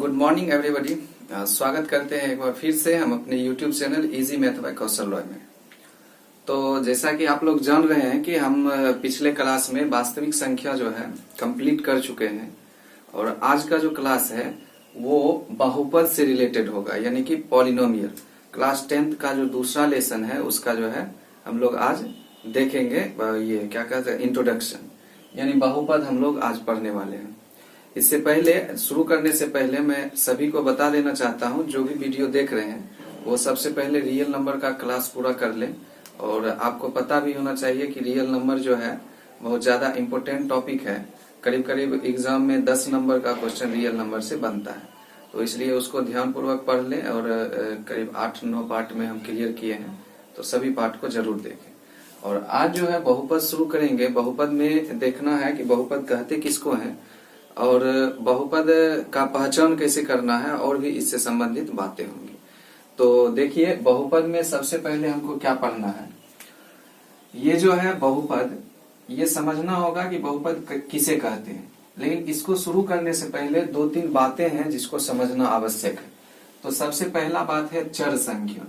Good morning everybody. स्वागत करते हैं एक बार फिर से हम अपने YouTube channel easy math by Kaushal Roy में। तो जैसा कि आप लोग जान रहे हैं कि हम पिछले क्लास में वास्तविक संख्या जो है कंप्लीट कर चुके हैं और आज का जो क्लास है वो बहुपद से रिलेटेड होगा, यानी कि पॉलिनोमियल। क्लास 10th का जो दूसरा लेसन है उसका जो है हम लोग आज देखेंगे। ये क्या कहते हैं, इंट्रोडक्शन, यानी बहुपद हम लोग आज पढ़ने वाले हैं। इससे पहले शुरू करने से पहले मैं सभी को बता देना चाहता हूं, जो भी वीडियो देख रहे हैं वो सबसे पहले रियल नंबर का क्लास पूरा कर लें। और आपको पता भी होना चाहिए कि रियल नंबर जो है बहुत ज्यादा इम्पोर्टेंट टॉपिक है। करीब करीब एग्जाम में 10 नंबर का क्वेश्चन रियल नंबर से बनता है, तो इसलिए उसको ध्यान पूर्वक पढ़ लें। और करीब 8-9 पार्ट में हम क्लियर किए हैं, तो सभी पार्ट को जरूर देखें। और आज जो है बहुपद शुरू करेंगे। बहुपद में देखना है कि बहुपद कहते किसको हैं और बहुपद का पहचान कैसे करना है, और भी इससे संबंधित बातें होंगी। तो देखिए, बहुपद में सबसे पहले हमको क्या पढ़ना है। ये जो है बहुपद, ये समझना होगा कि बहुपद किसे कहते हैं। लेकिन इसको शुरू करने से पहले 2-3 बातें हैं जिसको समझना आवश्यक है। तो सबसे पहला बात है चर संख्या।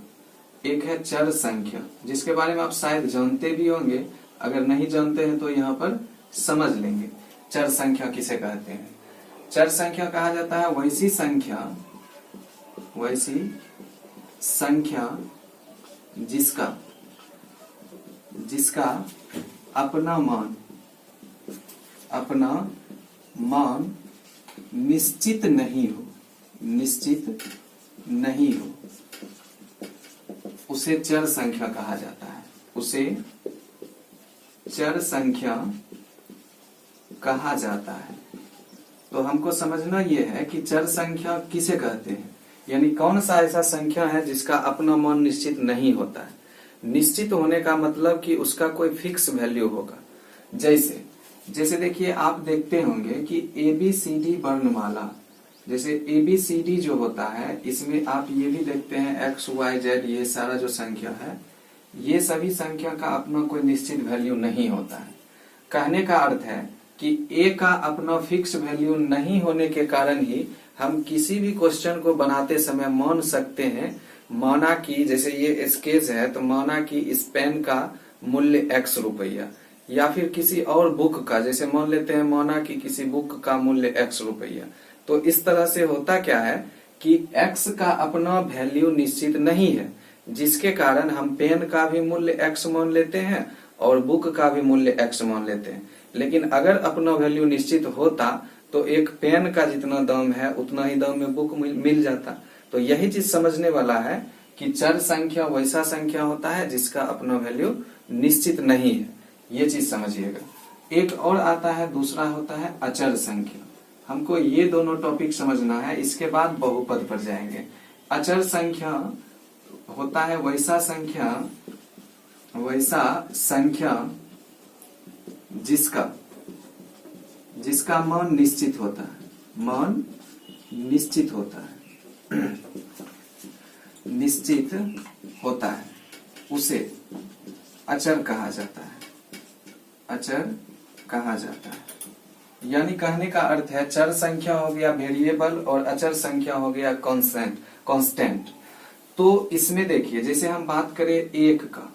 एक है चर संख्या, जिसके बारे में आप शायद जानते भी होंगे। अगर नहीं जानते हैं तो यहाँ पर समझ लेंगे। चर संख्या किसे कहते हैं? चर संख्या कहा जाता है वैसी संख्या जिसका अपना मान निश्चित नहीं हो, उसे चर संख्या कहा जाता है। उसे चर संख्या कहा जाता है। तो हमको समझना यह है कि चर संख्या किसे कहते हैं, यानी कौन सा ऐसा संख्या है जिसका अपना मान निश्चित नहीं होता है। निश्चित होने का मतलब कि उसका कोई फिक्स वैल्यू होगा। जैसे देखिए, आप देखते होंगे कि ABCD वर्णमाला, जैसे ABCD जो होता है, इसमें आप ये भी देखते हैं XYZ, ये सारा जो संख्या है, ये सभी संख्या का अपना कोई निश्चित वैल्यू नहीं होता है। कहने का अर्थ है कि A का अपना फिक्स वैल्यू नहीं होने के कारण ही हम किसी भी क्वेश्चन को बनाते समय मान सकते हैं। माना कि जैसे ये स्केच है, तो माना कि इस पेन का मूल्य X रुपया, या फिर किसी और बुक का, जैसे मान लेते हैं माना कि किसी बुक का मूल्य X रुपया। तो इस तरह से होता क्या है कि X का अपना वैल्यू निश्चित नहीं है, जिसके कारण हम पेन का भी मूल्य X मान लेते हैं और बुक का भी मूल्य X मान लेते हैं। लेकिन अगर अपना वैल्यू निश्चित होता तो एक पेन का जितना दाम है उतना ही दाम में बुक मिल जाता। तो यही चीज समझने वाला है कि चर संख्या वैसा संख्या होता है जिसका अपना वैल्यू निश्चित नहीं है। ये चीज समझिएगा। एक और आता है, दूसरा होता है अचर संख्या। हमको ये दोनों टॉपिक समझना है, इसके बाद बहुपद पर जाएंगे। अचर संख्या होता है वैसा संख्या जिसका मान निश्चित होता है। निश्चित होता है, उसे अचर कहा जाता है। यानी कहने का अर्थ है, चर संख्या हो गया वेरिएबल और अचर संख्या हो गया कांस्टेंट। तो इसमें देखिए, जैसे हम बात करें 1 का,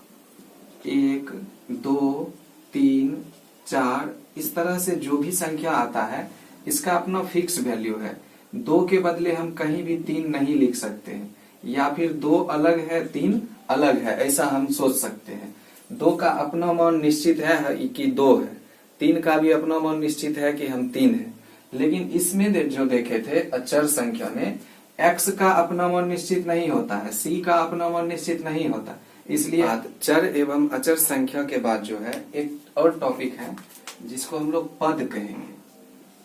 1, 2, 3, 4, इस तरह से जो भी संख्या आता है इसका अपना फिक्स वैल्यू है। 2 के बदले हम कहीं भी 3 नहीं लिख सकते हैं, या फिर 2 अलग है 3 अलग है, ऐसा हम सोच सकते हैं। 2 का अपना मान निश्चित है कि 2 है, 3 का भी अपना मान निश्चित है कि हम 3 है। लेकिन इसमें जो देखे थे अचर संख्या में, X का अपना मान निश्चित नहीं होता है, C का अपना मान निश्चित नहीं होता। इसलिए चर एवं अचर संख्या के बाद जो है एक और टॉपिक है जिसको हम लोग पद कहेंगे।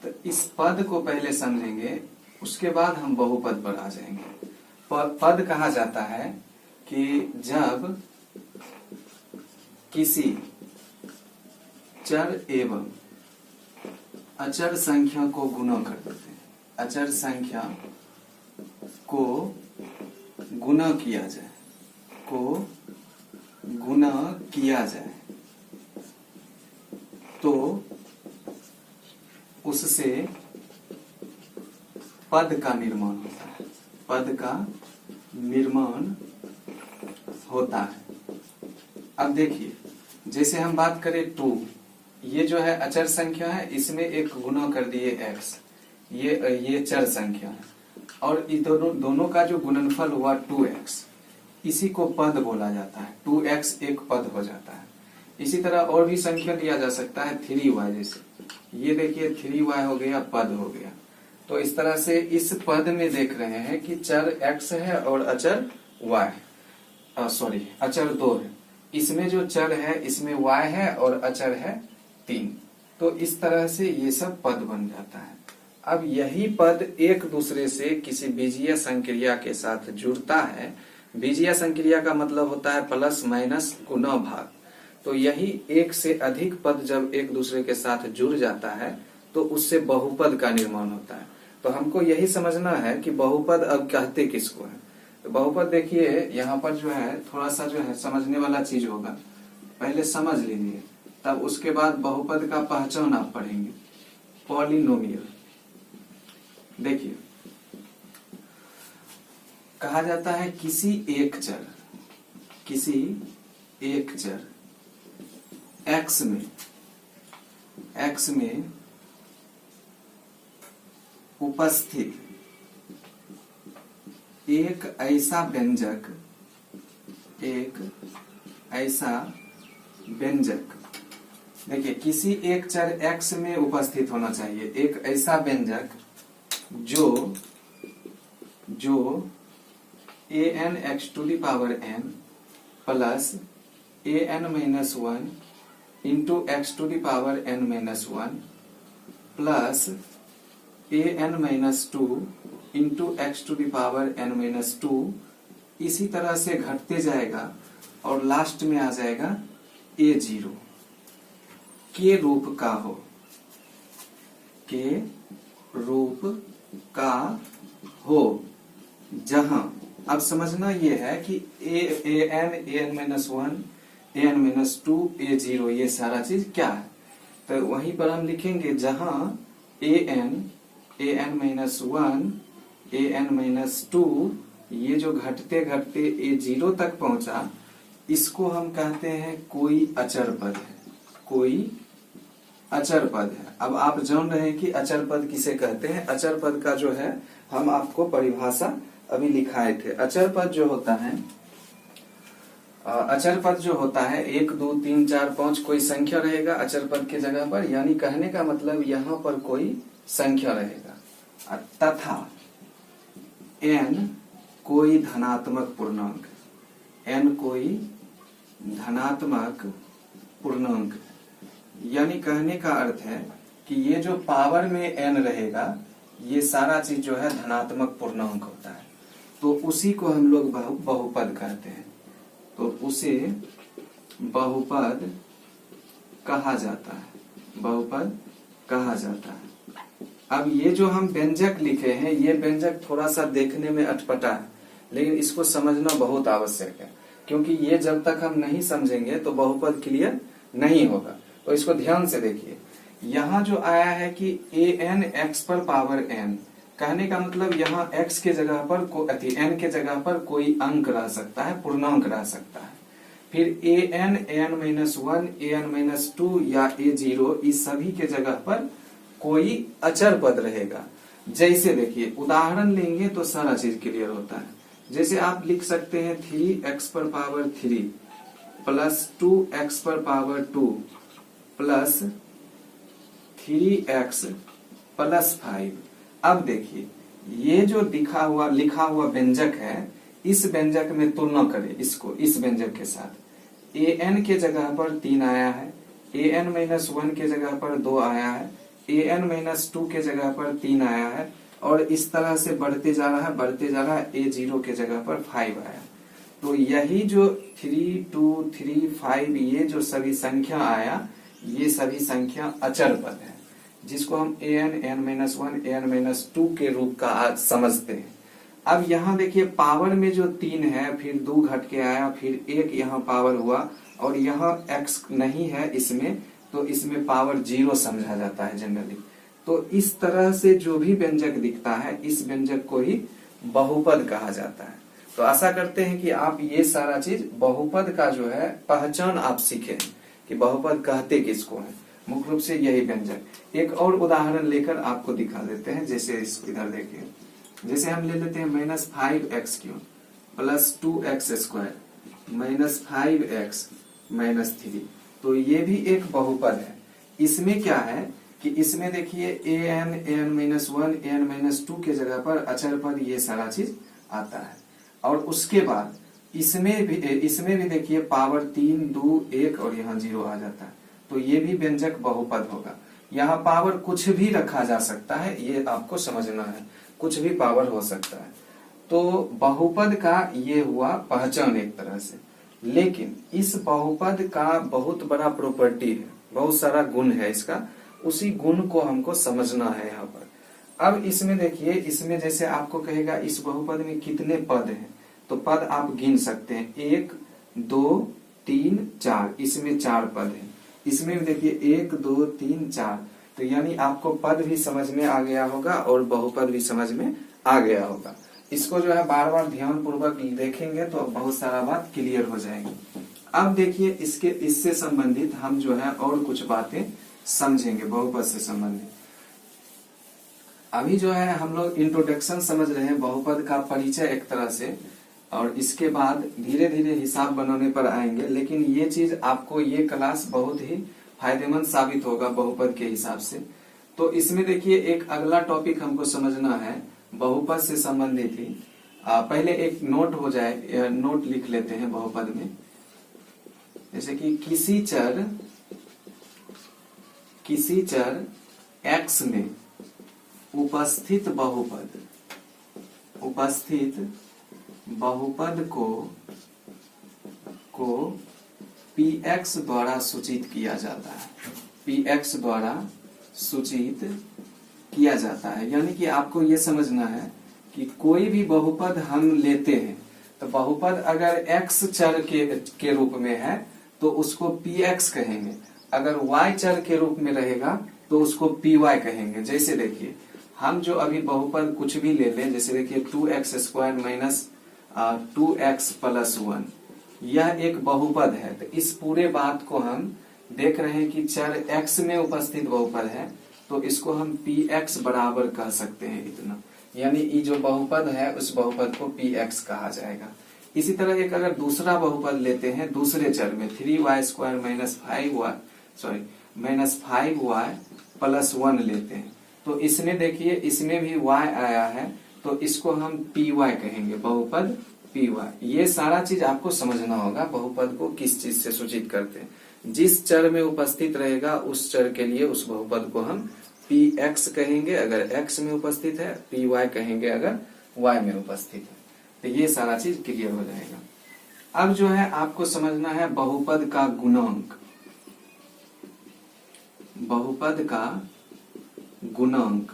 तो इस पद को पहले समझेंगे, उसके बाद हम बहुपद पर आ जाएंगे। पद कहा जाता है कि जब किसी चर एवं अचर संख्या को गुणा कर देते हैं, अचर संख्या को गुणा किया जाए तो उससे पद का निर्माण होता है, पद का निर्माण होता है। अब देखिए, जैसे हम बात करें 2, ये जो है अचर संख्या है, इसमें एक गुना कर दिए x, ये चर संख्या है, और इन दोनों का जो गुणनफल हुआ 2x, इसी को पद बोला जाता है। 2x एक पद हो जाता है। इसी तरह और भी संख्या लिया जा सकता है 3y, जैसे ये देखिए 3y हो गया, पद हो गया। तो इस तरह से इस पद में देख रहे हैं कि चर x है और अचर y, अचर 2 है। इसमें जो चर है इसमें y है और अचर है 3। तो इस तरह से ये सब पद बन जाता है। अब यही पद एक दूसरे से किसी बीजीय संक्रिया के साथ जुड़ता है। बीजीय संक्रिया का मतलब होता है प्लस माइनस गुना भाग। तो यही एक से अधिक पद जब एक दूसरे के साथ जुड़ जाता है तो उससे बहुपद का निर्माण होता है। तो हमको यही समझना है कि बहुपद अब कहते किसको है। तो बहुपद देखिए यहाँ पर जो है थोड़ा सा जो है समझने वाला चीज होगा, पहले समझ लीजिए, तब उसके बाद बहुपद का पहचान आप पढ़ेंगे। पॉलिनोमियल देखिए, कहा जाता है किसी एक चर x में उपस्थित एक ऐसा व्यंजक, देखिए किसी एक चर x में उपस्थित होना चाहिए एक ऐसा व्यंजक जो an x to the power n plus an-1 into x to the power n-1 plus an-2 into x to the power n-2, इसी तरह से घटते जाएगा और लास्ट में आ जाएगा a0 के रूप का हो, जहां, अब समझना ये है कि an-1 an-2 a0 ये सारा चीज क्या है। तो वहीं पर हम लिखेंगे जहां an-1 an-2 ये जो घटते घटते a0 तक पहुंचा, इसको हम कहते हैं कोई अचर पद है। अब आप जान रहे हैं कि अचर पद किसे कहते हैं। अचर पद का जो है हम आपको परिभाषा अभी लिखाए थे। अचर पद जो होता है 1 2 3 4 5 कोई संख्या रहेगा अचर पद के जगह पर, यानी कहने का मतलब यहाँ पर कोई संख्या रहेगा, तथा n कोई धनात्मक पूर्णांक, यानी कहने का अर्थ है कि ये जो पावर में n रहेगा ये सारा चीज जो है धनात्मक पूर्णांक होता है। तो उसी को हम लोग बहुपद कहते हैं। तो उसे बहुपद कहा जाता है। अब ये जो हम व्यंजक लिखे हैं, ये व्यंजक थोड़ा सा देखने में अटपटा है, लेकिन इसको समझना बहुत आवश्यक है, क्योंकि ये जब तक हम नहीं समझेंगे तो बहुपद क्लियर नहीं होगा। तो इसको ध्यान से देखिए, यहाँ जो आया है कि an x पर पावर n, कहने का मतलब यहाँ x के जगह पर n के जगह पर कोई अंक रह सकता है, पूर्णांक रह सकता है। फिर an an-1 an-2 या a0 इस सभी के जगह पर कोई अचर पद रहेगा। जैसे देखिए उदाहरण लेंगे तो सारा चीज क्लियर होता है। जैसे आप लिख सकते हैं 3x पर पावर 3 प्लस 2x पर पावर 2 प्लस 3x प्लस 5। अब देखिए ये जो लिखा हुआ व्यंजक है, इस व्यंजक में तुलना करें इसको इस व्यंजक के साथ। an के जगह पर 3 आया है, an-1 के जगह पर 2 आया है, an-2 के जगह पर 3 आया है, और इस तरह से बढ़ते जा रहा है a0 के जगह पर 5 आया। तो यही जो 3 2 3 5 ये जो सभी संख्या आया, ये सभी संख्या अचर पद है, जिसको हम an n-1 an-2 के रूप का समझते हैं। अब यहाँ देखिए पावर में जो 3 है, फिर 2 घट के आया, फिर 1 यहाँ पावर हुआ, और यहाँ x नहीं है इसमें, तो इसमें पावर 0 समझा जाता है जनरली। तो इस तरह से जो भी व्यंजक दिखता है इस व्यंजक को ही बहुपद कहा जाता है। तो आशा करते हैं कि आप ये सारा चीज बहुपद का जो है पहचान आप सीखे कि बहुपद कहते किसको है, मुख्य रूप से यही व्यंजक। एक और उदाहरण लेकर आपको दिखा देते हैं, जैसे इधर देखिए, जैसे हम ले लेते हैं -5x³ प्लस 2x² -5x -3। तो ये भी एक बहुपद है। इसमें क्या है कि इसमें देखिए an an-1 an-2 के जगह पर अचर पद ये सारा चीज आता है। और उसके बाद इसमें भी देखिए पावर 3 2 1 और यहाँ 0 आ जाता है। तो ये भी व्यंजक बहुपद होगा। यहाँ पावर कुछ भी रखा जा सकता है, ये आपको समझना है, कुछ भी पावर हो सकता है। तो बहुपद का ये हुआ पहचान एक तरह से। लेकिन इस बहुपद का बहुत बड़ा प्रॉपर्टी है, बहुत सारा गुण है इसका, उसी गुण को हमको समझना है यहाँ पर। अब इसमें देखिए, इसमें जैसे आपको कहेगा इस बहुपद में कितने पद हैं, तो पद आप गिन सकते हैं 1 2 3 4, इसमें 4 पद हैं। इसमें भी देखिए 1 2 3 4, तो यानी आपको पद भी समझ में आ गया होगा और बहुपद भी समझ में आ गया होगा। इसको जो है बार बार ध्यान पूर्वक देखेंगे तो बहुत सारा बात क्लियर हो जाएगी। अब देखिए इससे संबंधित हम जो है और कुछ बातें समझेंगे बहुपद से संबंधित। अभी जो है हम लोग इंट्रोडक्शन समझ रहे हैं, बहुपद का परिचय एक तरह से, और इसके बाद धीरे धीरे हिसाब बनाने पर आएंगे। लेकिन ये चीज आपको, ये क्लास बहुत ही फायदेमंद साबित होगा बहुपद के हिसाब से। तो इसमें देखिए एक अगला टॉपिक हमको समझना है बहुपद से संबंधित ही। पहले एक नोट हो जाए, नोट लिख लेते हैं बहुपद में। जैसे कि किसी चर x में उपस्थित बहुपद को px द्वारा सूचित किया जाता है, px द्वारा सूचित किया जाता है। यानी कि आपको ये समझना है कि कोई भी बहुपद हम लेते हैं तो बहुपद अगर x चर के रूप में है तो उसको px कहेंगे, अगर y चर के रूप में रहेगा तो उसको py कहेंगे। जैसे देखिए हम जो अभी बहुपद कुछ भी ले लें, जैसे देखिए 2x² - 2x + 1, यह एक बहुपद है। तो इस पूरे बात को हम देख रहे हैं कि चर x में उपस्थित बहुपद है, तो इसको हम px बराबर कह सकते हैं इतना। यानी ये जो बहुपद है उस बहुपद को px कहा जाएगा। इसी तरह एक अगर दूसरा बहुपद लेते हैं दूसरे चर में 3y² - 5y + 1 लेते हैं, तो इसमें देखिए इसमें भी y आया है, तो इसको हम py कहेंगे, बहुपद py। ये सारा चीज आपको समझना होगा, बहुपद को किस चीज से सूचित करते हैं। जिस चर में उपस्थित रहेगा उस चर के लिए उस बहुपद को हम px कहेंगे अगर x में उपस्थित है, py कहेंगे अगर y में उपस्थित है। तो ये सारा चीज क्लियर हो जाएगा। अब जो है आपको समझना है बहुपद का गुणांक। बहुपद का गुणांक,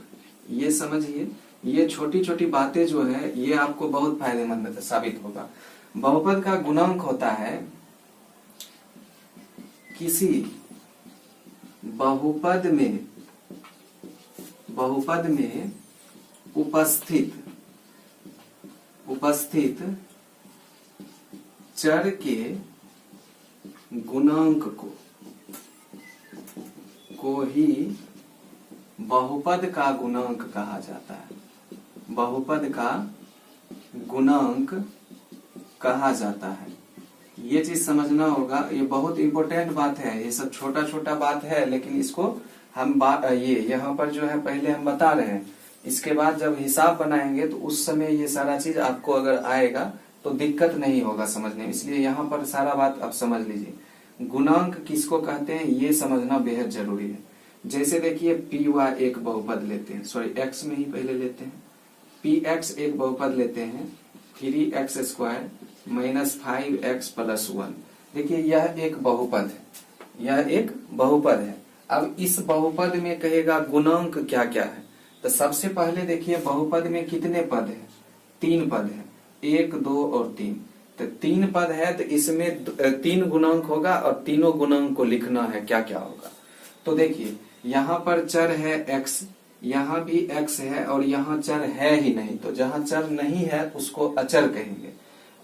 ये समझिए, ये छोटी छोटी बातें जो है ये आपको बहुत फायदेमंद साबित होगा। बहुपद का गुणांक होता है किसी बहुपद में उपस्थित चर के गुणांक को ही बहुपद का गुणांक कहा जाता है। बहुपद का गुणांक कहा जाता है। ये चीज समझना होगा, ये बहुत इंपॉर्टेंट बात है। ये सब छोटा छोटा बात है, लेकिन इसको हम ये यहाँ पर जो है पहले हम बता रहे हैं, इसके बाद जब हिसाब बनाएंगे तो उस समय ये सारा चीज आपको अगर आएगा तो दिक्कत नहीं होगा समझने में। इसलिए यहाँ पर सारा बात आप समझ लीजिए। गुणांक किसको कहते हैं ये समझना बेहद जरूरी है। जैसे देखिए py एक बहुपद लेते हैं, सॉरी x में ही पहले लेते हैं, px एक बहुपद लेते हैं 3x² - 5x + 1। देखिए यह एक बहुपद है, यह एक बहुपद है। अब इस बहुपद में कहेगा गुणांक क्या क्या है, तो सबसे पहले देखिए बहुपद में कितने पद है, 3 पद है, 1 2 और 3। तो 3 पद है तो इसमें 3 गुणांक होगा और तीनों गुणांक को लिखना है क्या क्या होगा। तो देखिए यहाँ पर चर है x, यहाँ भी x है और यहाँ चर है ही नहीं, तो जहाँ चर नहीं है उसको अचर कहेंगे,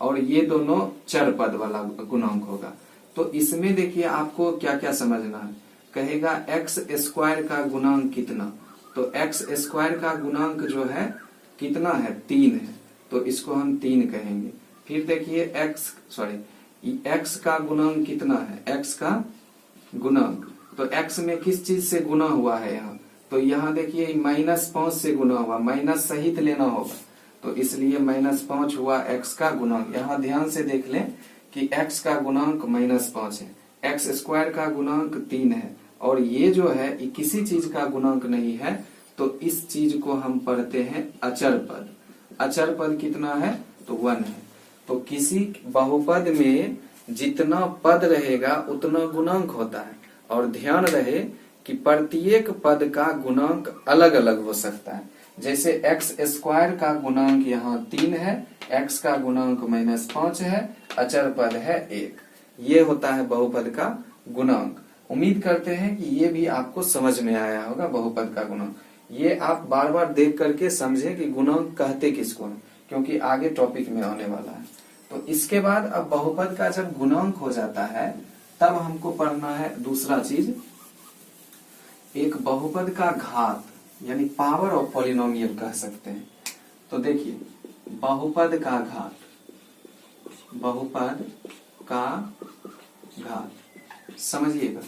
और ये दोनों चर पद वाला गुणांक होगा। तो इसमें देखिए आपको क्या क्या समझना है। कहेगा एक्स स्क्वायर का गुणांक कितना, तो एक्स स्क्वायर का गुणांक जो है कितना है, 3 है, तो इसको हम 3 कहेंगे। फिर देखिए एक्स का गुणांक कितना है, एक्स का गुणांक, तो एक्स में किस चीज से गुना हुआ है यहाँ, तो यहाँ देखिए -5 से गुना हुआ, माइनस सहित लेना होगा, तो इसलिए -5 हुआ एक्स का गुणांक। यहाँ ध्यान से देख लें कि एक्स का गुणांक -5 है, एक्स स्क्वायर का गुणांक 3 है, और ये जो है ये किसी चीज का गुणांक नहीं है, तो इस चीज को हम पढ़ते हैं अचर पद। अचर पद कितना है, तो 1 है। तो किसी बहुपद में जितना पद रहेगा उतना गुणांक होता है, और ध्यान रहे कि प्रत्येक पद का गुणांक अलग अलग हो सकता है। जैसे एक्स स्क्वायर का गुणांक यहाँ 3 है, एक्स का गुणांक -5 है, अचर पद है 1, ये होता है बहुपद का गुणांक। उम्मीद करते हैं कि ये भी आपको समझ में आया होगा बहुपद का गुणांक। ये आप बार बार देख करके समझें कि गुणांक कहते किसको हैं, क्योंकि आगे टॉपिक में आने वाला है। तो इसके बाद अब बहुपद का जब गुणांक हो जाता है तब हमको पढ़ना है दूसरा चीज, एक बहुपद का घात, यानी पावर ऑफ पॉलिनोमियल कह सकते हैं। तो देखिए बहुपद का घात, बहुपद का घात समझिएगा,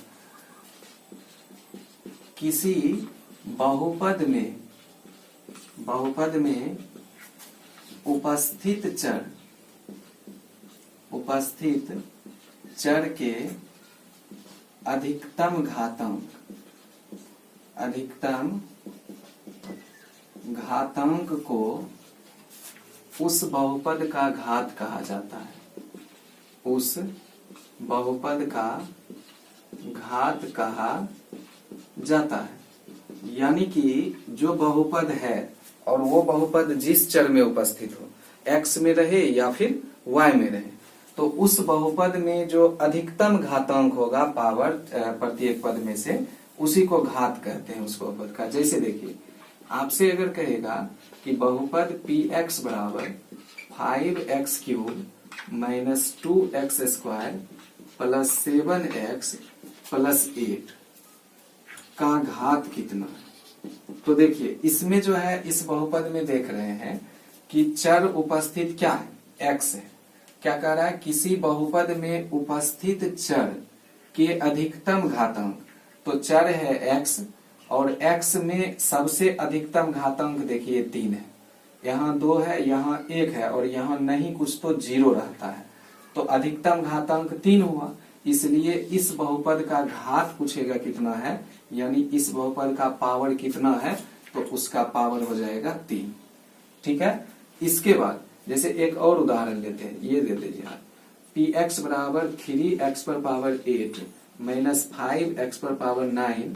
किसी बहुपद में उपस्थित चर के अधिकतम घातांक को उस बहुपद का घात कहा जाता है, उस बहुपद का घात कहा जाता है। यानी कि जो बहुपद है और वो बहुपद जिस चर में उपस्थित हो, x में रहे या फिर y में रहे, तो उस बहुपद में जो अधिकतम घातांक होगा पावर प्रत्येक पद में से, उसी को घात कहते हैं उस बहुपद का। जैसे देखिए आपसे अगर कहेगा कि बहुपद px बराबर 5x³ - 2x² + 7x + 8 का घात कितना, तो देखिए इसमें जो है इस बहुपद में देख रहे हैं कि चर उपस्थित क्या है, x है। क्या कह रहा है, किसी बहुपद में उपस्थित चर के अधिकतम घातांक, तो चर है x और x में सबसे अधिकतम घातांक देखिए 3 है, यहाँ 2 है, यहाँ 1 है, और यहाँ नहीं कुछ तो 0 रहता है, तो अधिकतम घातांक 3 हुआ। इसलिए इस बहुपद का घात पूछेगा कितना है, यानी इस बहुपद का पावर कितना है, तो उसका पावर हो जाएगा 3। ठीक है। इसके बाद जैसे एक और उदाहरण लेते हैं, ये दे लीजिए आप, px बराबर 3x⁴ - 5x⁴ 9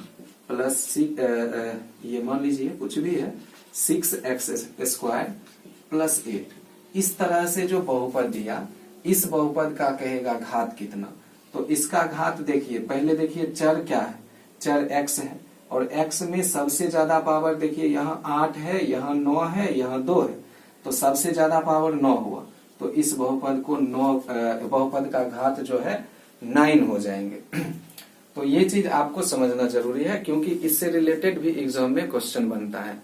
+ ये मान लीजिए कुछ भी है 6x² + 8। इस तरह से जो बहुपद दिया, इस बहुपद का कहेगा घात कितना, तो इसका घात देखिए, पहले देखिए चर क्या है, चर x है, और x में सबसे ज्यादा पावर देखिए यहाँ 8 है, यहाँ 9 है, यहाँ 2 है, तो सबसे ज्यादा पावर 9 हुआ, तो इस बहुपद को बहुपद का घात जो है 9 हो जाएंगे। तो ये चीज आपको समझना जरूरी है, क्योंकि इससे रिलेटेड भी एग्जाम में क्वेश्चन बनता है।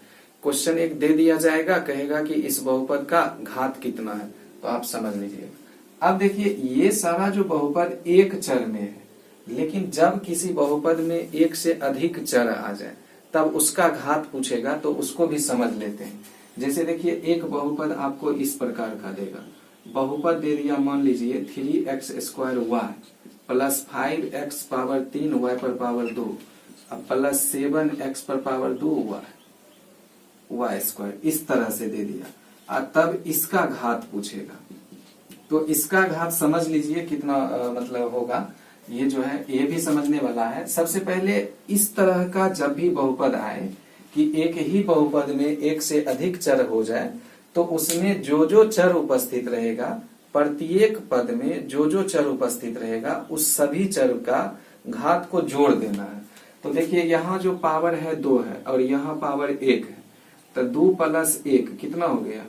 क्वेश्चन एक दे दिया जाएगा, कहेगा कि इस बहुपद का घात कितना है, तो आप समझ लीजिए। अब देखिए ये सारा जो बहुपद एक चर में है, लेकिन जब किसी बहुपद में एक से अधिक चर आ जाए तब उसका घात पूछेगा, तो उसको भी समझ लेते हैं। जैसे देखिए एक बहुपद आपको इस प्रकार का देगा, बहुपद दे दिया मान लीजिए 3x² + 5x⁴ y⁴ 2 + 7x⁴ 2 y², इस तरह से दे दिया, और तब इसका घात पूछेगा। तो इसका घात समझ लीजिए कितना मतलब होगा, ये जो है ये भी समझने वाला है। सबसे पहले इस तरह का जब भी बहुपद आए कि एक ही बहुपद में एक से अधिक चर हो जाए, तो उसमें जो जो चर उपस्थित रहेगा, प्रत्येक पद में जो जो चर उपस्थित रहेगा, उस सभी चर का घात को जोड़ देना है। तो देखिए यहाँ जो पावर है 2 है और यहाँ पावर 1 है, तो 2 + 1 कितना हो गया,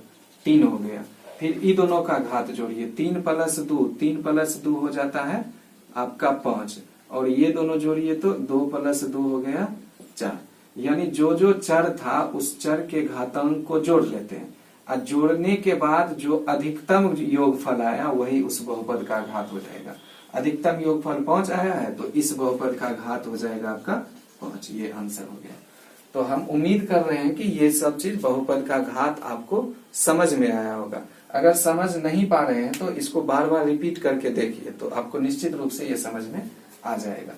3 हो गया। फिर ई दोनों का घात जोड़िए, 3 + 2, 3 + 2 हो जाता है आपका 5, और ये दोनों जोड़िए तो 2 + 2 हो गया 4। यानी जो जो चर था उस चर के घातांक को जोड़ लेते हैं, और जोड़ने के बाद जो अधिकतम योगफल आया वही उस बहुपद का घात हो जाएगा। अधिकतम योगफल 5 आया है तो इस बहुपद का घात हो जाएगा आपका 5। ये आंसर हो गया। तो हम उम्मीद कर रहे हैं कि ये सब चीज बहुपद का घात आपको समझ में आया होगा। अगर समझ नहीं पा रहे हैं तो इसको बार बार रिपीट करके देखिए, तो आपको निश्चित रूप से ये समझ में आ जाएगा।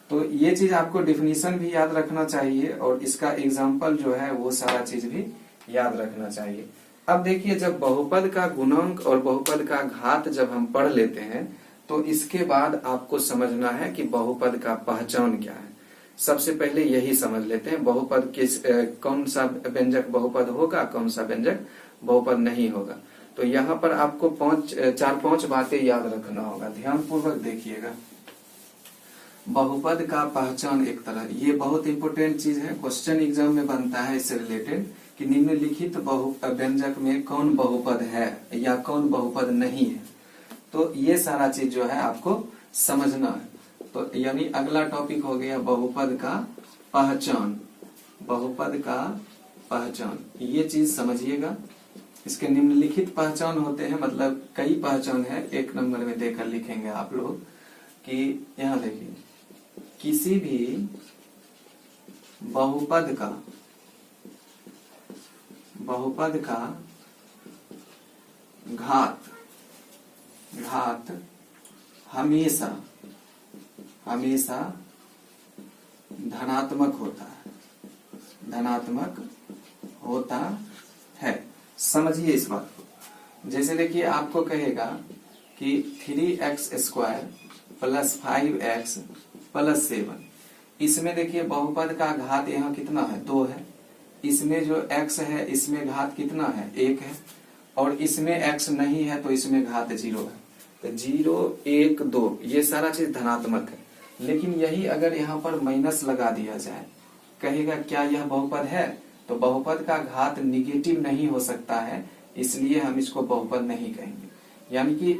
तो ये चीज आपको डिफिनीशन भी याद रखना चाहिए और इसका एग्जाम्पल जो है वो सारा चीज भी याद रखना चाहिए। अब देखिए, जब बहुपद का गुणांक और बहुपद का घात जब हम पढ़ लेते हैं तो इसके बाद आपको समझना है कि बहुपद का पहचान क्या है। सबसे पहले यही समझ लेते हैं, बहुपद किस कौन सा व्यंजक बहुपद होगा, कौन सा व्यंजक बहुपद नहीं होगा। तो यहाँ पर आपको 4-5 बातें याद रखना होगा, ध्यान पूर्वक देखिएगा। बहुपद का पहचान एक तरह, ये बहुत इंपोर्टेंट चीज है, क्वेश्चन एग्जाम में बनता है इससे रिलेटेड कि निम्नलिखित व्यंजक में कौन बहुपद है या कौन बहुपद नहीं है। तो ये सारा चीज जो है आपको समझना है। तो यानी अगला टॉपिक हो गया बहुपद का पहचान। बहुपद का पहचान, ये चीज समझिएगा। इसके निम्नलिखित पहचान होते हैं, मतलब कई पहचान है, 1 नंबर में देकर लिखेंगे आप लोग कि यहाँ देखिए, किसी भी बहुपद का घात हमेशा धनात्मक होता है। समझिए इस बात को। जैसे देखिए, आपको कहेगा कि 3x² + 5x + 7, इसमें देखिए बहुपद का घात यहाँ कितना है, 2 है। इसमें जो x है इसमें घात कितना है, 1 है, और इसमें x नहीं है तो इसमें घात 0 है। तो 0, 1, 2 ये सारा चीज धनात्मक है। लेकिन यही अगर यहाँ पर माइनस लगा दिया जाए, कहेगा क्या यह बहुपद है, तो बहुपद का घात निगेटिव नहीं हो सकता है, इसलिए हम इसको बहुपद नहीं कहेंगे। यानी कि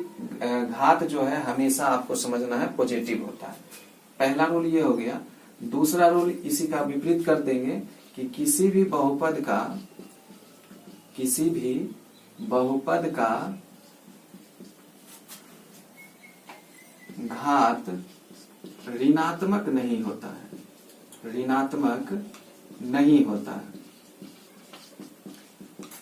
घात जो है हमेशा आपको समझना है पॉजिटिव होता है। पहला रूल ये हो गया। दूसरा रूल इसी का विपरीत कर देंगे कि किसी भी बहुपद का घात ऋणात्मक नहीं होता है।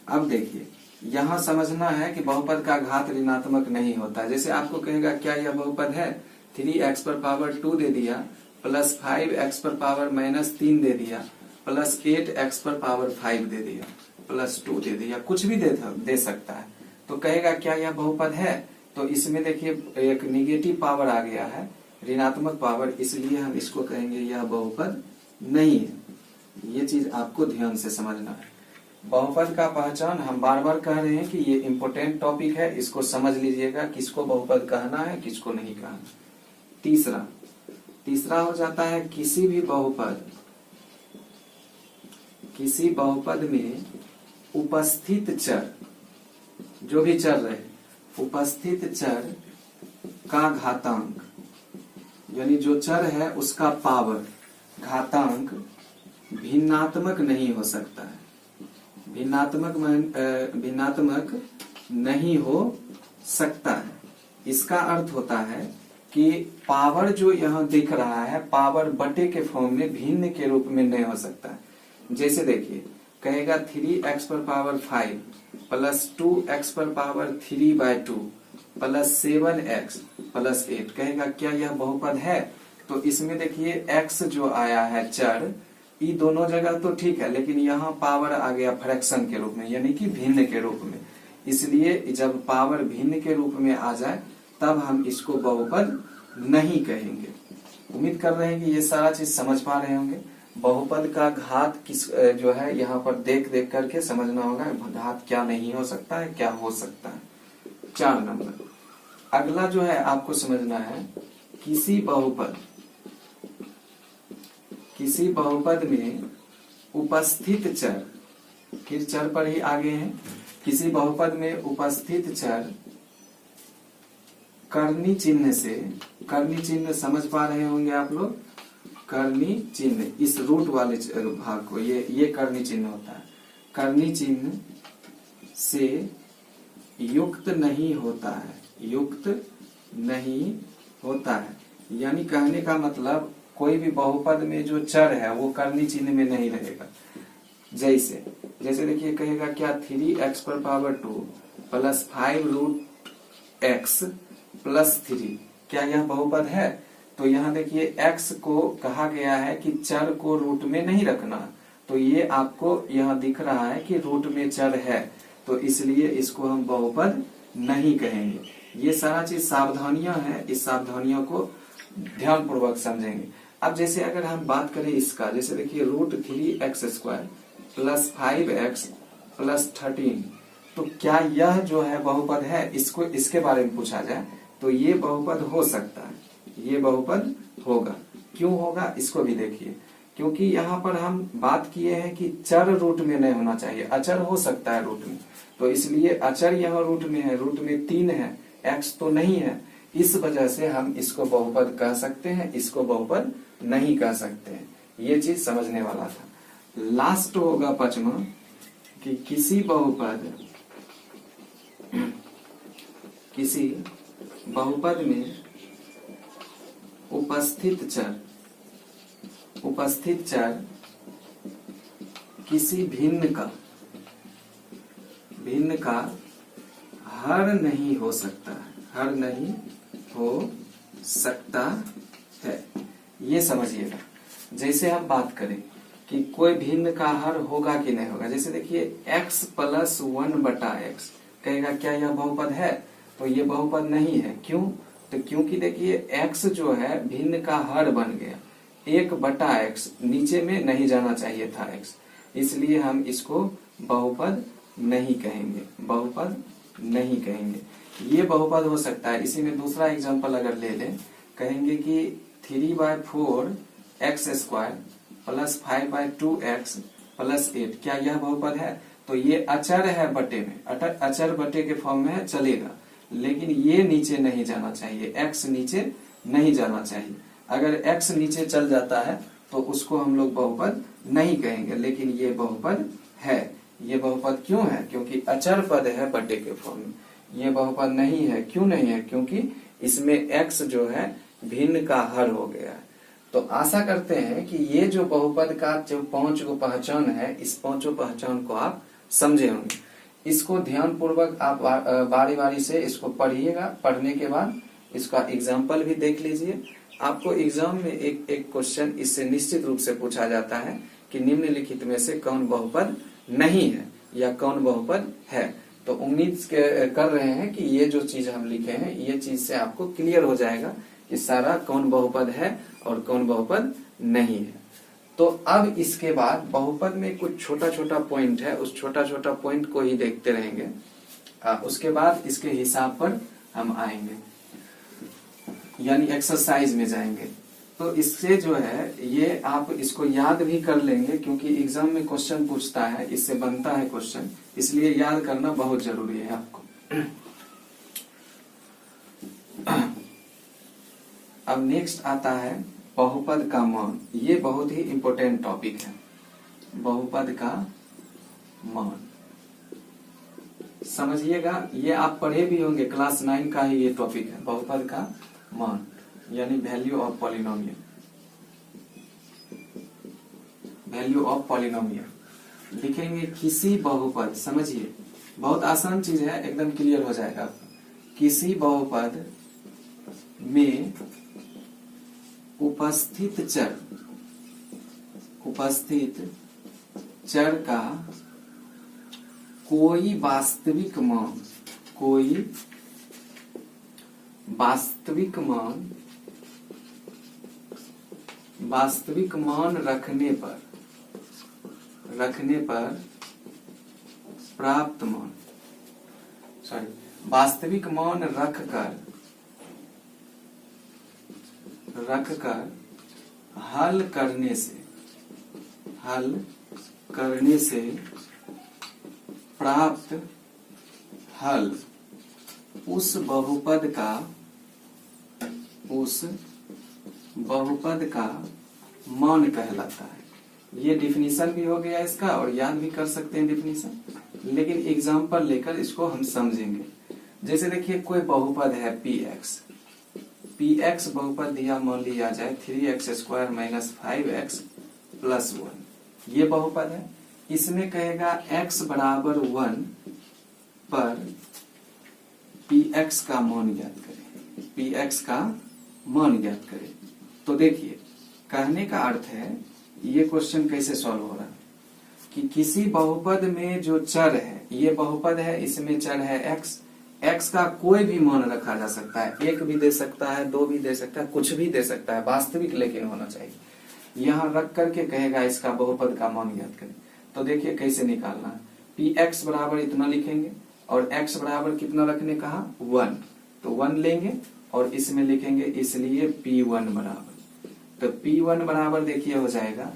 अब देखिए, यहां समझना है कि बहुपद का घात ऋणात्मक नहीं होता। जैसे आपको कहेगा क्या यह बहुपद है, 3x² दे दिया + 5x³ -3 दे दिया + 8x5 दे दिया + 2 दे दिया, कुछ भी दे सकता है। तो कहेगा क्या यह बहुपद है, तो इसमें देखिए एक निगेटिव पावर आ गया है, ऋणात्मक पावर, इसलिए हम इसको कहेंगे यह बहुपद नहीं है। ये चीज आपको ध्यान से समझना है। बहुपद का पहचान हम बार बार कह रहे हैं कि ये इंपोर्टेंट टॉपिक है, इसको समझ लीजिएगा, किसको बहुपद कहना है किसको नहीं कहना। तीसरा हो जाता है किसी बहुपद में उपस्थित चर, जो भी चर रहे, उपस्थित चर का घातांक, यानी जो चर है उसका पावर घातांक भिन्नात्मक नहीं हो सकता है। भिन्नात्मक नहीं हो सकता है। इसका अर्थ होता है कि पावर जो यहाँ दिख रहा है, पावर बटे के फॉर्म में भिन्न के रूप में नहीं हो सकता है। जैसे देखिए, कहेगा 3x5 + 2x3/2 + 7x + 8, कहेगा क्या यह बहुपद है, तो इसमें देखिए x जो आया है चर, ये दोनों जगह तो ठीक है, लेकिन यहाँ पावर आ गया फ्रैक्शन के रूप में, यानी कि भिन्न के रूप में। इसलिए जब पावर भिन्न के रूप में आ जाए तब हम इसको बहुपद नहीं कहेंगे। उम्मीद कर रहे हैं कि ये सारा चीज समझ पा रहे होंगे। बहुपद का घात किस जो है यहाँ पर देख करके समझना होगा, घात क्या नहीं हो सकता है, क्या हो सकता है। 4 नंबर, अगला जो है आपको समझना है, किसी बहुपद किसी बहुपद में उपस्थित चर, फिर चर पर ही आगे हैं, किसी बहुपद में उपस्थित चर कर्णी चिन्ह से, कर्णी चिन्ह समझ पा रहे होंगे आप लोग, कर्णी चिन्ह इस रूट वाले भाग को, ये कर्णी चिन्ह होता है, कर्णी चिन्ह से युक्त नहीं होता है, युक्त नहीं होता है। यानी कहने का मतलब कोई भी बहुपद में जो चर है वो कर्णी चिन्ह में नहीं रहेगा। जैसे देखिए कहेगा क्या 3x पर power 2 plus 5 root x plus 3, क्या यह बहुपद है? तो यहाँ देखिए x को कहा गया है कि चर को रूट में नहीं रखना, तो ये आपको यहाँ दिख रहा है कि रूट में चर है, तो इसलिए इसको हम बहुपद नहीं कहेंगे। ये सारा चीज सावधानियां हैं, इस सावधानियों को ध्यान पूर्वक समझेंगे। अब जैसे अगर हम बात करें इसका, जैसे देखिए root 3x² plus 5x plus 13, तो क्या यह जो है बहुपद है? इसको इसके बारे में पूछा जाए तो ये बहुपद हो सकता है, ये बहुपद होगा। क्यों होगा इसको भी देखिए, क्योंकि यहाँ पर हम बात किए हैं कि चर रूट में नहीं होना चाहिए, अचर हो सकता है रूट में, तो इसलिए अचर यहाँ रूट में है, रूट में 3 है, x तो नहीं है, इस वजह से हम इसको बहुपद कह सकते हैं, इसको बहुपद नहीं कह सकते हैं। ये चीज समझने वाला था। लास्ट होगा 5वां कि किसी बहुपद में उपस्थित चर किसी भिन्न का हर नहीं हो सकता है, हर नहीं हो सकता है। ये समझिएगा। जैसे हम बात करें कि कोई भिन्न का हर होगा कि नहीं होगा, जैसे देखिए x प्लस 1/x, कहेगा क्या यह बहुपद है? तो ये बहुपद नहीं है। क्यों? तो क्योंकि देखिए x जो है भिन्न का हर बन गया, 1/x, नीचे में नहीं जाना चाहिए था x, इसलिए हम इसको बहुपद नहीं कहेंगे, बहुपद नहीं कहेंगे। ये बहुपद हो सकता है। इसी में दूसरा एग्जांपल अगर ले लें, कहेंगे कि 3/4x² प्लस 5/2x प्लस 8, क्या यह बहुपद है? तो ये अचर है बटे में, अचर बटे के फॉर्म में है, चलेगा, लेकिन ये नीचे नहीं जाना चाहिए, x नीचे नहीं जाना चाहिए। अगर x नीचे चल जाता है तो उसको हम लोग बहुपद नहीं कहेंगे, लेकिन ये बहुपद है। ये बहुपद क्यों है? क्योंकि अचर पद है बटे के फॉर्म में। ये बहुपद नहीं है। क्यों नहीं है? क्योंकि इसमें x जो है भिन्न का हर हो गया है। तो आशा करते हैं कि ये जो बहुपद का जो 5 को पहचान है, इस 5 पहचान को आप समझे होंगे। इसको ध्यान पूर्वक आप बारी बारी से इसको पढ़िएगा। पढ़ने के बाद इसका एग्जाम्पल भी देख लीजिए। आपको एग्जाम में एक क्वेश्चन इससे निश्चित रूप से पूछा जाता है कि निम्नलिखित में से कौन बहुपद नहीं है या कौन बहुपद है। तो उम्मीद कर रहे हैं कि ये जो चीज हम लिखे हैं, ये चीज से आपको क्लियर हो जाएगा कि सारा कौन बहुपद है और कौन बहुपद नहीं है। तो अब इसके बाद बहुपद में कुछ छोटा छोटा पॉइंट है, उस छोटा छोटा पॉइंट को ही देखते रहेंगे। उसके बाद इसके हिसाब पर हम आएंगे, यानी एक्सरसाइज में जाएंगे। तो इससे जो है ये आप इसको याद भी कर लेंगे, क्योंकि एग्जाम में क्वेश्चन पूछता है, इससे बनता है क्वेश्चन, इसलिए याद करना बहुत जरूरी है आपको। अब नेक्स्ट आता है बहुपद का मान। ये बहुत ही इंपॉर्टेंट टॉपिक है, बहुपद का मान। समझिएगा, ये आप पढ़े भी होंगे, क्लास 9 का ही ये टॉपिक है, बहुपद का मान, यानी value of polynomial. Value of polynomial लिखेंगे किसी बहुपद, समझिए बहुत आसान चीज है, एकदम क्लियर हो जाएगा। किसी बहुपद में उपस्थित चर का कोई वास्तविक मान रखने पर प्राप्त मान, वास्तविक मान रखकर हल करने से हल करने से प्राप्त हल उस बहुपद का मान कहलाता है। ये डिफिनीशन भी हो गया इसका, और याद भी कर सकते हैं डिफिनीशन, लेकिन एग्जांपल लेकर इसको हम समझेंगे। जैसे देखिए कोई बहुपद है px बहुपद दिया, मान लिया जाए 3x² माइनस 5x प्लस 1, ये बहुपद है। इसमें कहेगा x बराबर 1 पर px का मान ज्ञात करें, px का मान ज्ञात करें। तो देखिए कहने का अर्थ है, ये क्वेश्चन कैसे सॉल्व हो रहा है कि किसी बहुपद में जो चर है, ये बहुपद है, इसमें चर है x का कोई भी मान रखा जा सकता है, 1 भी दे सकता है, 2 भी दे सकता है, कुछ भी दे सकता है, वास्तविक लेकिन होना चाहिए। यहाँ रख करके कहेगा इसका बहुपद का मान ज्ञात करें। तो देखिए कैसे निकालना है, px बराबर इतना लिखेंगे और x बराबर कितना रखने कहा 1, तो 1 लेंगे और इसमें लिखेंगे इसलिए p1 बराबर, तो p1 बराबर देखिए हो जाएगा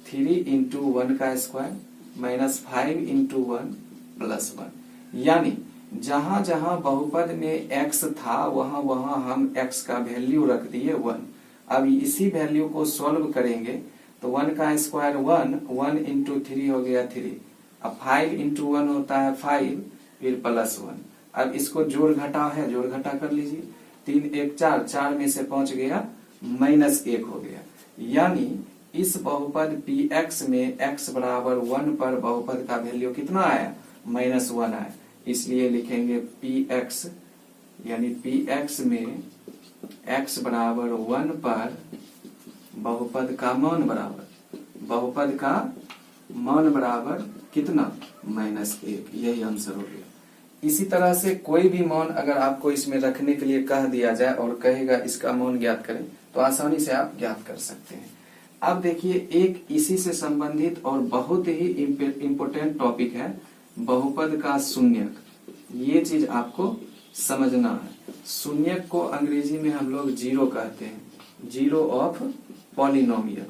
3 इंटू 1 का स्क्वायर माइनस 5 इंटू 1 प्लस 1। यानी जहां जहां बहुपद में x था वहां वहां हम x का वैल्यू रख दिए 1। अब इसी वैल्यू को सॉल्व करेंगे तो 1 का स्क्वायर 1 इंटू 3 हो गया 3, अब 5 इंटू 1 होता है 5, फिर प्लस 1। अब इसको जोड़ घटा है, जोड़ घटा कर लीजिए, 3 1 4, 4 में से 5 गया माइनस 1 हो गया। यानी इस बहुपद px में x बराबर 1 पर बहुपद का वैल्यू कितना आया, -1 आया। इसलिए लिखेंगे px, यानी px में x बराबर 1 पर बहुपद का मान बराबर कितना, -1। यही आंसर हो गया। इसी तरह से कोई भी मान अगर आपको इसमें रखने के लिए कह दिया जाए और कहेगा इसका मान ज्ञात करें, तो आसानी से आप ज्ञात कर सकते हैं। अब देखिए एक इसी से संबंधित और बहुत ही इम्पोर्टेंट टॉपिक है बहुपद का शून्यक। ये चीज आपको समझना है। शून्यक को अंग्रेजी में हम लोग जीरो कहते हैं, जीरो ऑफ पॉलिनोमियल।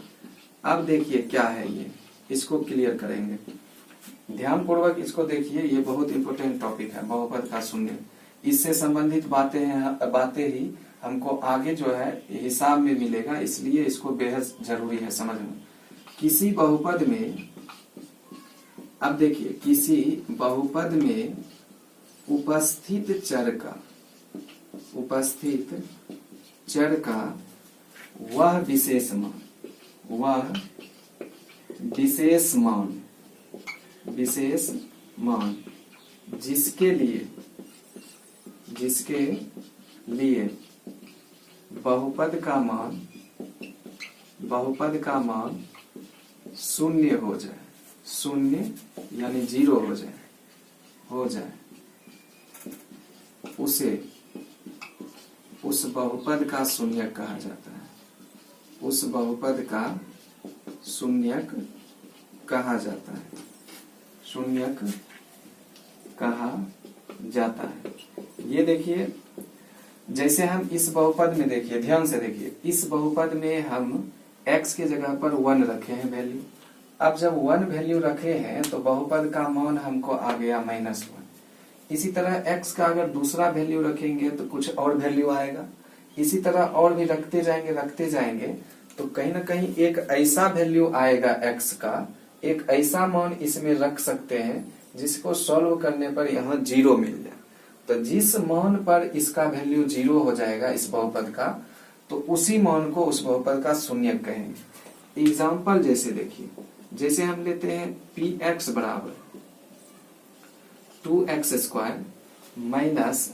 अब देखिए क्या है ये, इसको क्लियर करेंगे, ध्यान पूर्वक इसको देखिए। ये बहुत इंपॉर्टेंट टॉपिक है बहुपद का शून्यक। इससे संबंधित बातें ही हमको आगे जो है हिसाब में मिलेगा, इसलिए इसको बेहद जरूरी है समझना। किसी बहुपद में, अब देखिए किसी बहुपद में उपस्थित चर का वह विशेष मान जिसके लिए बहुपद का मान शून्य हो जाए, शून्य यानी जीरो हो जाए, उसे उस बहुपद का शून्यक कहा जाता है। उस बहुपद का शून्यक कहा जाता है, शून्यक कहा जाता है। ये देखिए जैसे हम इस बहुपद में, देखिए ध्यान से देखिए, इस बहुपद में हम x के जगह पर 1 रखे हैं वैल्यू। अब जब 1 वैल्यू रखे हैं तो बहुपद का मान हमको आ गया -1। इसी तरह x का अगर दूसरा वैल्यू रखेंगे तो कुछ और वैल्यू आएगा। इसी तरह और भी रखते जाएंगे तो कहीं ना कहीं एक ऐसा वैल्यू आएगा x का, एक ऐसा मान इसमें रख सकते हैं जिसको सॉल्व करने पर यहाँ 0 मिल जाए। तो जिस मान पर इसका वैल्यू 0 हो जाएगा इस बहुपद का, तो उसी मान को उस बहुपद का शून्यक कहेंगे। एग्जाम्पल जैसे देखिए, जैसे हम लेते हैं px बराबर 2x² माइनस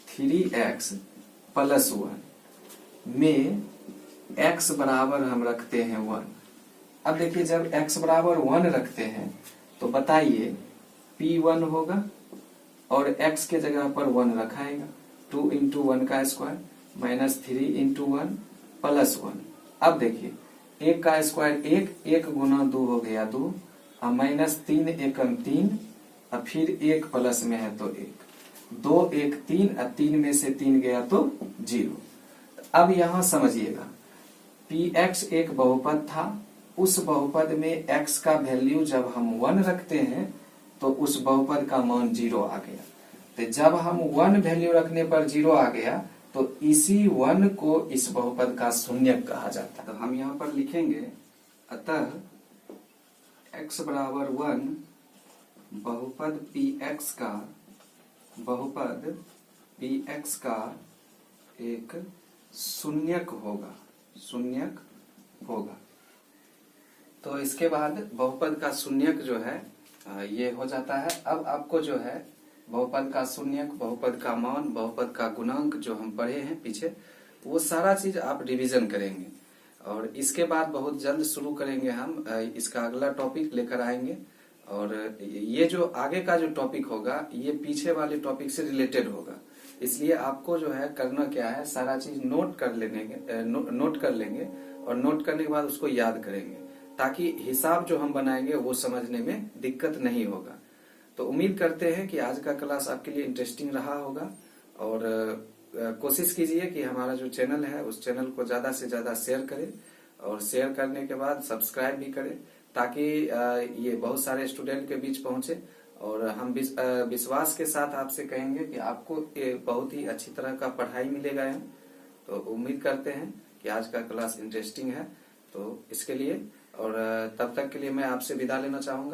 3x प्लस 1 में x बराबर हम रखते हैं 1। अब देखिए जब x बराबर 1 रखते हैं तो बताइए p1 होगा और x के जगह पर 1 रखाएगा, 2 इंटू 1 का स्क्वायर माइनस 3 इंटू 1 प्लस 1। अब देखिए 1 का स्क्वायर 1 गुना 2 हो गया 2, अब माइनस 3 एकम 3, अब फिर 1 प्लस में है तो 1, 2 1 3, अब 3 में से 3 गया तो 0। अब यहां समझिएगा px एक बहुपद था, उस बहुपद में x का वैल्यू जब हम 1 रखते हैं तो उस बहुपद का मान 0 आ गया। तो जब हम 1 वैल्यू रखने पर 0 आ गया तो इसी 1 को इस बहुपद का शून्यक कहा जाता है। तो हम यहाँ पर लिखेंगे अतः x बराबर 1 बहुपद px का एक शून्यक होगा। तो इसके बाद बहुपद का शून्यक जो है ये हो जाता है। अब आपको जो है बहुपद का शून्यक, बहुपद का मान, बहुपद का गुणांक जो हम पढ़े हैं पीछे, वो सारा चीज आप रिवीजन करेंगे और इसके बाद बहुत जल्द शुरू करेंगे हम इसका अगला टॉपिक लेकर आएंगे। और ये जो आगे का जो टॉपिक होगा ये पीछे वाले टॉपिक से रिलेटेड होगा, इसलिए आपको जो है करना क्या है, सारा चीज नोट कर लेंगे और नोट करने के बाद उसको याद करेंगे ताकि हिसाब जो हम बनाएंगे वो समझने में दिक्कत नहीं होगा। तो उम्मीद करते हैं कि आज का क्लास आपके लिए इंटरेस्टिंग रहा होगा और कोशिश कीजिए कि हमारा जो चैनल है उस चैनल को ज्यादा से ज्यादा शेयर करें और शेयर करने के बाद सब्सक्राइब भी करें ताकि ये बहुत सारे स्टूडेंट के बीच पहुंचे। और हम विश्वास के साथ आपसे कहेंगे कि आपको बहुत ही अच्छी तरह का पढ़ाई मिलेगा यहाँ। तो उम्मीद करते हैं कि आज का क्लास इंटरेस्टिंग है। तो इसके लिए और तब तक के लिए मैं आपसे विदा लेना चाहूंगा।